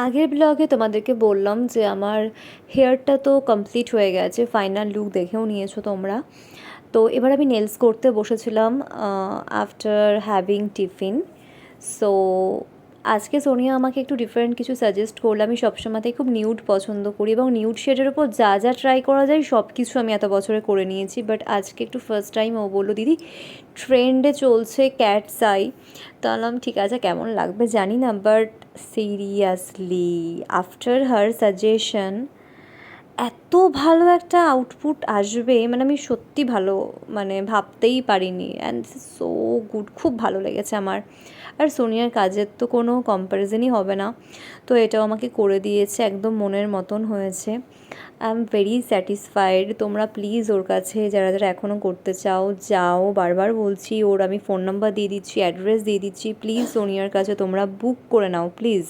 আগের ব্লগে তোমাদেরকে বললাম যে আমার হেয়ারটা তো কমপ্লিট হয়ে গেছে, ফাইনাল লুক দেখেও নিয়েছো তোমরা। তো এবার আমি নেলস করতে বসেছিলাম আফটার হ্যাভিং টিফিন। সো আজকে সোনিয়া আমাকে একটু ডিফারেন্ট কিছু সাজেস্ট করলো। আমি সবসময়তেই খুব নিউড পছন্দ করি এবং নিউড শেডের ওপর যা যা ট্রাই করা যায় সব কিছু আমি এত বছরে করে নিয়েছি, বাট আজকে একটু ফার্স্ট টাইম ও বললো দিদি ট্রেন্ডে চলছে ক্যাটস আই। তো বললাম ঠিক আছে, কেমন লাগবে জানি না, but seriously after her suggestion এত ভালো একটা আউটপুট আসবে মানে আমি সত্যি ভালো মানে ভাবতেই পারিনি, অ্যান্ড সো গুড, খুব ভালো লেগেছে আমার। আর সোনিয়ার কাজের তো কোনো কম্প্যারিজনই হবে না, তো এটাও আমাকে করে দিয়েছে, একদম মনের মতন হয়েছে। I am very satisfied. তোমরা প্লিজ ওর কাছে যারা যারা এখনও করতে চাও যাও, বারবার বলছি, ওর আমি ফোন নাম্বার দিয়ে দিচ্ছি, অ্যাড্রেস দিয়ে দিচ্ছি, প্লিজ সোনিয়ার কাছে তোমরা বুক করে নাও প্লিজ।